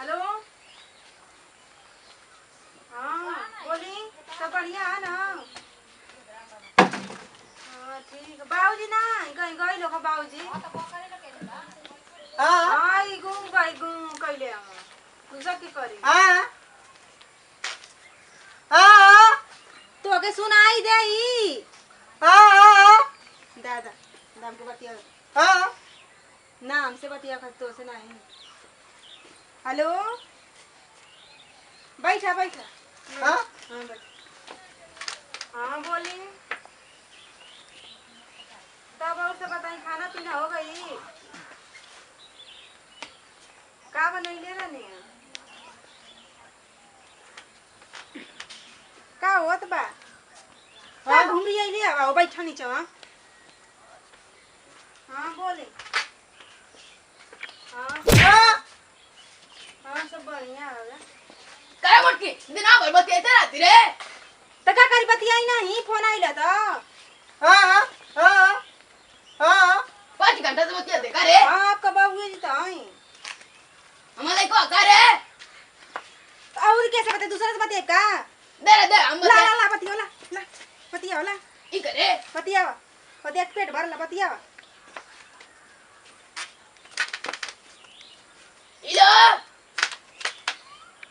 Hello. हाँ बोली, सब बढ़िया है ना? हाँ ठीक है। बाबूजी ना कहीं गई लोग बाबूजी। हाँ ई गुम गई गुम कैले हम। दूसरा की करी? हाँ हाँ तो के सुनाई दे ई। हाँ दादा दाम के बतिया हाँ ना हमसे बतिया कर तो से नहीं। हेलो बैठा बैठा। हाँ हाँ बैठ। हाँ बोली, तब और सब बताई, खाना पीना हो गई? का बनैले रहनी? का होत बा? का हाँ घूम अइली आओ बैठा नीचे। हाँ हाँ बोली। हाँ हाँ हाँ सब बढ़िया है। काय मोटकी दिना भर बतियाते रहती रे। तो का करी बतियाई नहीं, फोन आइला तो। हाँ हाँ हाँ 5 घंटा से बतियाते का रे। हाँ आपका बाबू जी तो आई हमारे को का रे। और कैसे बता, दूसरा से बतिया का? दे हम ला बते ला ला बतिया ला ला बतिया ला ई करे। बतिया बतिया के पेट भर ला बतिया। इलो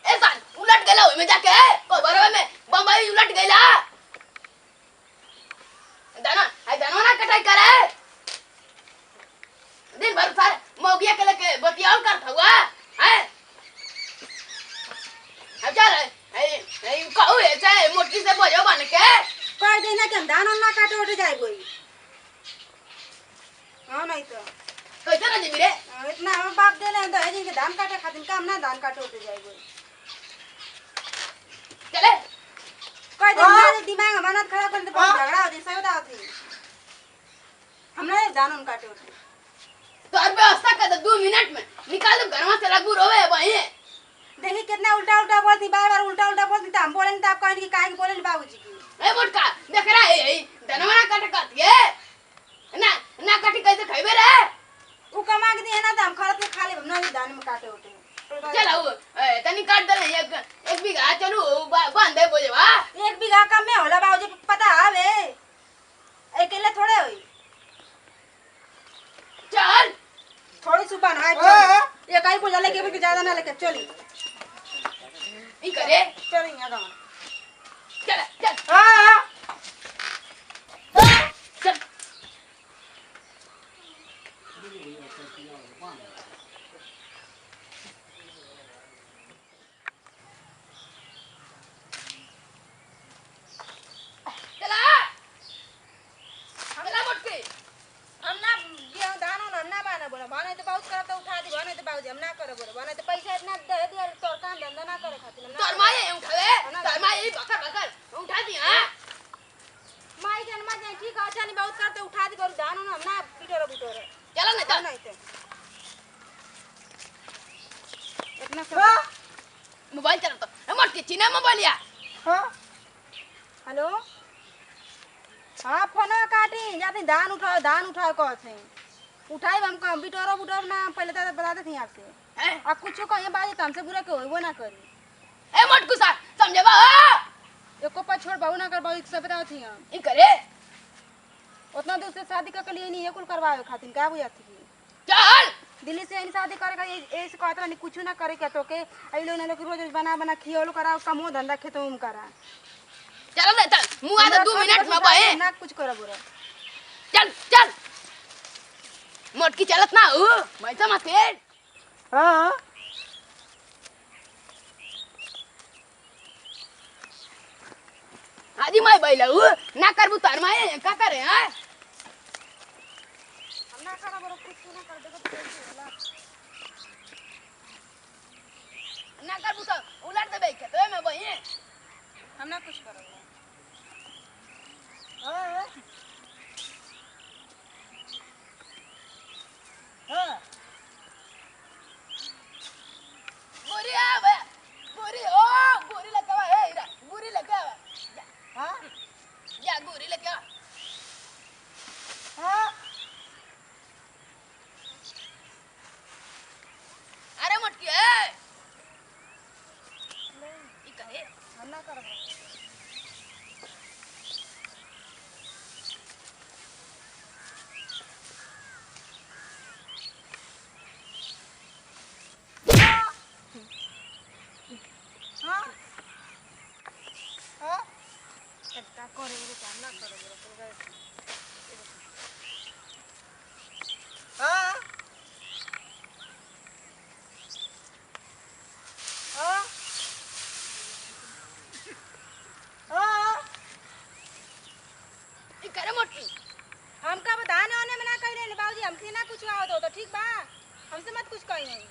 ऐसा उलट गेला ओय में जाके को बरवे में बम्बई उलट गेला। दाना ना कटाई करे। दिन भर सारे मौगिया के लेके बतियाल करत हुआ है। अब चल ए कहू ऐसे मोटकी से बोझो बन के कह देना कि हम धान ना काटे उठ जाए कोई। हाँ नहीं तो कैसे ना जी मेरे इतना हम बाप दे ले तो है कि धान काटे खातिर काम ना धान काटे उठ जाए कोई। चले कह दे मेरे दिमाग में बनत खराब कर दे, बहुत झगड़ा हो जैसे होता होती। हमने धान उन काटे उठ तो और व्यवस्था कर दे 2 मिनट में निकाल दो घर में से लगू रोवे भाई। देखी कितना उल्टा उल्टा बोलती, बार बार उल्टा उल्टा बोलती। तो हम बोले तो आप कहेंगे कि काहे बोले बाबूजी की। ए मोटका देख रहा है धनवा ना काटे काट ये ना काटी कैसे खाइबे रे। वो कमा के दिए ना तो हम खरत में खा ले, हम नहीं धान में काटे उठे। चलो तनी काट दे एक बीघा चलू बांध दे बोझवा। 1 बीघा कम में होला बाबूजी, पता हवे अकेले थोड़े होई। चल थोड़ी सुबह है चल, ये कहीं बोझा लेके भी ज्यादा ना लेके चली ई करे चल यहाँ गाँव। चल चल हाँ चल चला मोटकी हम ना गेहूं धान हम ना बाना बोला, बने तो बहुत करब तो उठा दी, बने तो बाबूजी हम ना करे बोले, बने तो पैसा इतना दे दिया तोर काम धंधा ना करे खातिर हम ना। तोर माये उठावे तोर माये बकर उठा दी। हां माई जन मत नहीं ठीक है, अच्छा नहीं बहुत करते उठा दी करू धान हम ना बिटोरे बिटोरे। चलो ना चल नहीं तो इतना हाँ सब। मोबाइल चला तो मोटकी चीना मोबाइल या। हाँ हेलो हाँ फोन काटी जाती, धान उठाओ कहते उठाई हम कम बिटोरो बुटोर ना पहले तो बता देती आपसे। हैं अब कुछ कहिए बाजी तो हमसे बुरा क्यों वो ना करी। ए मोटकू सा समझबा एको पर छोड़ बहु ना कर बहु सब बताओ थी हम। ई करे उतना दूर से शादी करके लिए नहीं ये कुल करवाए खातिर का बुझा थी। चल दिल्ली से इन शादी करे का ऐसे कहता नहीं कुछ ना करे के तो के आई लोग ना लोग रोज रोज बना बना खियोलो करा, कमो धंधा खेतो में करा। चलो ना चल मुआ तो 2 मिनट में बहे ना कुछ करा बुरा। चल चल मोटकी चलत ना हो बैठा मत तेज। हाँ आजी मैं बैला हूँ ना करबू तार माये का करे हैं। हम ना करा बुरा, कुछ ना कर देगा तो कैसे होला। ना करबू तो उलट देबे के तो मैं बही हम ना कुछ करा बुरा। हाँ हाँ गोरी आवे गोरी ओ गोरी लेके आवा ए इरा गोरी लेके आवा हाँ या गोरी लेके आ। हाँ ठीक बा हमसे मत कुछ कही नहीं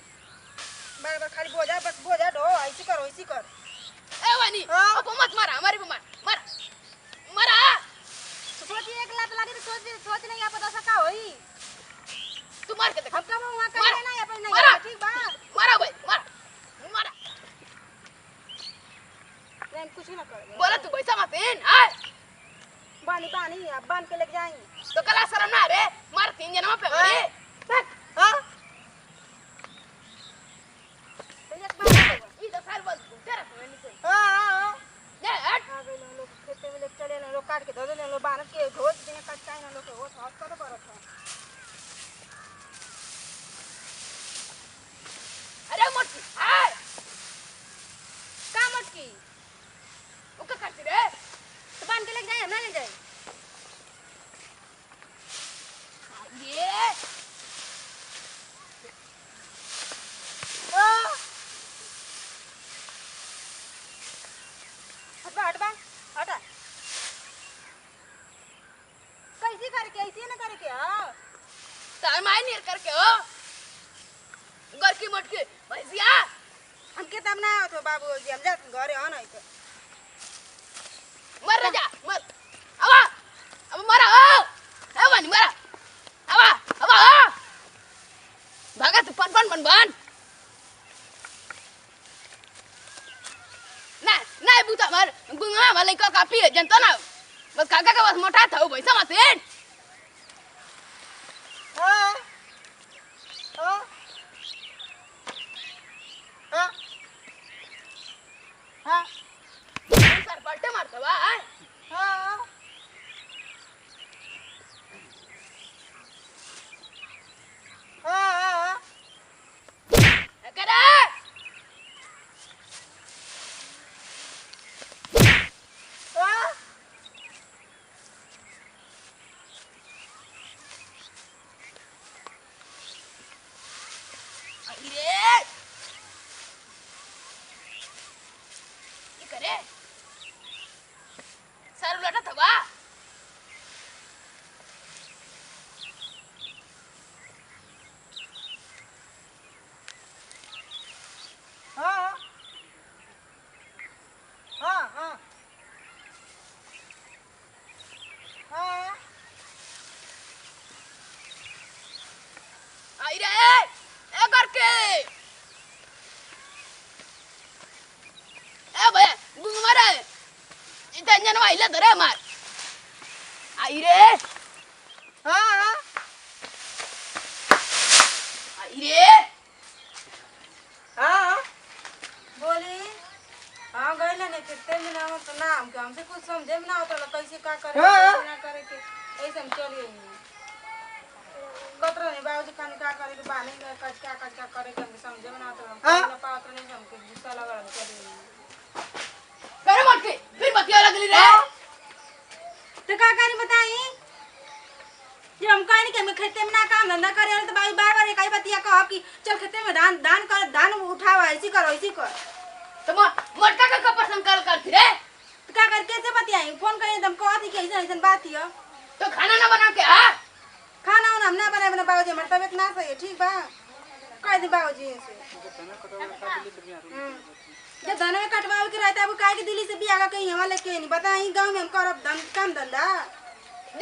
बार बार खाली बोझा बस बोझा ढो ऐसी कर वैसी कर ए वानी हाँ? अब मत मारा हमारी को मार मार मारा तो सोची एक लात लागी तो सोच नहीं आप पता सका होई तू मार के देख हम कब वहां कर मारा, लेना या पर मारा। नहीं ठीक बा मारा भाई मारा मारा मैं कुछ ना कर बोला तू पैसा मत इन हाय पानी पानी अब बांध के लेके जाएंगे तो कला शर्म ना रे मार 3 जनों पे मरी हाँ? तो एक बार ई तो साल बस तेरा तो नहीं कोई हाँ? जा हट आ गए लोग खेते में लेके चले लोग काट के दे दे लोग बांध के घोट देने कटता है ना लोग वो साफ कर परत है अरे मोटी हाय का मटकी ओ का करती रे तो बांध के लेके जाए हम ना ले जाए ये हाँ? हटवा हटा कैसे करके ऐसे ना करके हां तार माई नियर करके हो घर की मटकी भैंसिया हमके तब ना तो बाबू जी हम जात घरे आ नहीं तो मर जा मर आवा अब मरा हो ए वानी मरा आवा आवा भागा तू पन बन ना ना बुता मार बुंगा वाले का काफी है जनता ना बस काका का बस मोटा था भैंसा मत इन हाँ? हाँ? हाँ? हाँ? सर पलटे मारता बा हाँ? हाँ? करे हाँ? अरे ये करे सर लटा था बा हाँ? हाँ? हाँ? हाँ? आई रे ए करके ए भैया गुंग मारा इतना इंजन वाइला धरे मार आई रे हाँ? आई रे हाँ? बोली हां गए ना नहीं फिरते में ना तो नाम के हमसे कुछ समझे में ना होता कैसे का करे हाँ। कैसे ना करे के ऐसे हम चलिए कतरा नहीं बाबूजी खाने का करे के बाने का क्या करे के हमके समझे में ना आता हाँ। ना पात्र नहीं हमके गुस्सा लगा रहा चलिए करे मटके फिर बतिया लगली रे तो का करी बताई जब हम कहनी कि हम खेते में ना काम धंधा करे तो बाई बार बार एक ही बतिया कहो कि चल खेते में धान उठावा ऐसी करो ऐसी कर तो मटका का कपर संकल करती रे तो का कर कैसे बतियाई फोन करिए तुम कहती कि ऐसा ऐसा बात हियो तो खाना ना बना के आ खाना उना हम ना बनाए बना बाबूजी हमारी तबीयत ना सही है ठीक बा कह दी बाबूजी से जब धन में कटवावे के रहता है वो काहे के दिल्ली से बियाह कहीं हमारे लेके नहीं बताई गांव में हम करब काम धंधा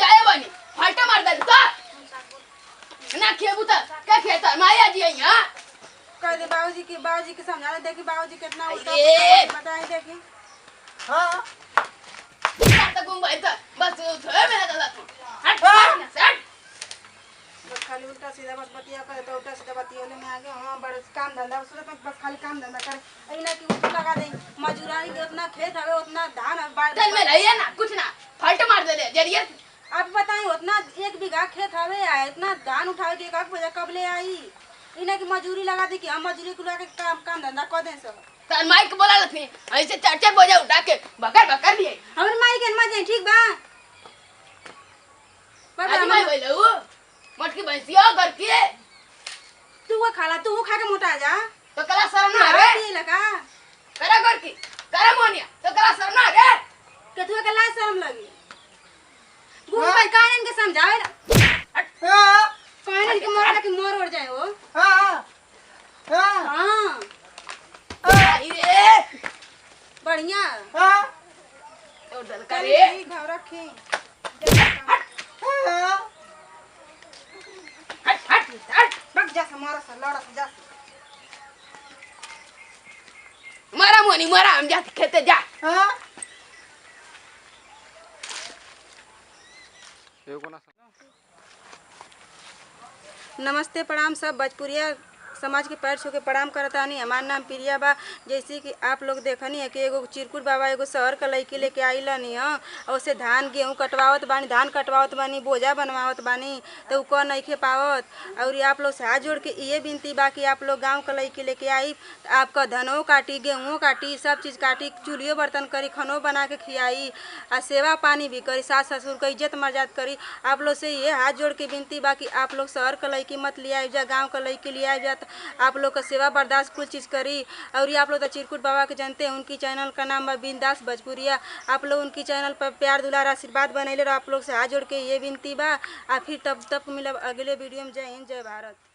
जाए बनी फाटा मार दे तो ना खेबू तो क्या खेता माया जी यहां कह दे बाबूजी के समझाने देखी बाबूजी कितना उल्टा अरे! बताई देखी हाँ? तक गुम भाई तो बस थोड़े में लगा तू हट हट बस खाली उल्टा सीधा बस बतिया करे तो उल्टा सीधा बतियोले में आगे हाँ बड़े काम धंधा सूरत में बस खाली काम धंधा करे ऐना कि उसको लगा दे मजूरानी के उतना खेत हवे उतना धान चल में रहिए ना कुछ ना फट मार दे ले जरिए आप बताई उतना 1 बीघा खेत हवे आ इतना धान उठावे के एक बजे कब ले आई इना की मजूरी लगा दे कि हम मजूरी को लगा के काम धंधा कर दे सब तन माइक बोला लथी ऐसे चार बोझा उठा के बकर लिए हमर माई के मजे ठीक बा आज मैं बोलू मटकी भैंसिया घर के तू वो खाला तू वो खा के मोटा जा तो कला शर्म ना रे ये लगा करा घर की करा मोनिया तो कला शर्म ना रे के तू के लाज शर्म लगी गुरु भाई कायन के समझावे हाँ? कहने कि मोर कि मोर उड़ जाए वो। हाँ हाँ हाँ आई रे बढ़िया। हाँ और दल कल करे ही घर रखी। हाँ हट हट हट बक जा मारा सा लड़ा सा जा। मारा मोनी मारा हम जाते खेते जा हाँ नमस्ते प्रणाम सब भोजपुरिया समाज के पैर छू के प्रणाम करतानी। हमार नाम प्रिया बा। जैसे कि आप लोग देखनी है कि एगो चिरकुट बाबा एगो शहर का लड़की लेके आइलनी है और उसे धान गेहूँ कटवावत बानी, धान कटवावत बानी, बोझा बनवावत बानी तो उ कौन नहीं पावत। और आप लोग से हाथ जोड़ के ये विनती बा कि आप लोग गाँव का लड़की लेके आई तो आपका धनों काटी, गेहूँ काटी, सब चीज़ काटी, चूल्हियों बर्तन करी, खानों बना के खियाई और सेवा पानी भी करी, सास ससुर का इज्जत मर्यादा करी। आप लोग से ये हाथ जोड़ के विनती बा कि आप लोग शहर का लड़की मत ले आई जा, गाँव का लड़की ले आई जा। आप लोग का सेवा बर्दाश्त कुछ चीज़ करी। और ये आप लोग तो चिरकुट बाबा के जानते हैं, उनकी चैनल का नाम है बिंदास भोजपुरिया। आप लोग उनकी चैनल पर प्यार दुलार आशीर्वाद बनैले रहो। आप लोग से हाथ जोड़ के ये विनती बा। फिर तब मिलब अगले वीडियो में। जय हिंद जय भारत।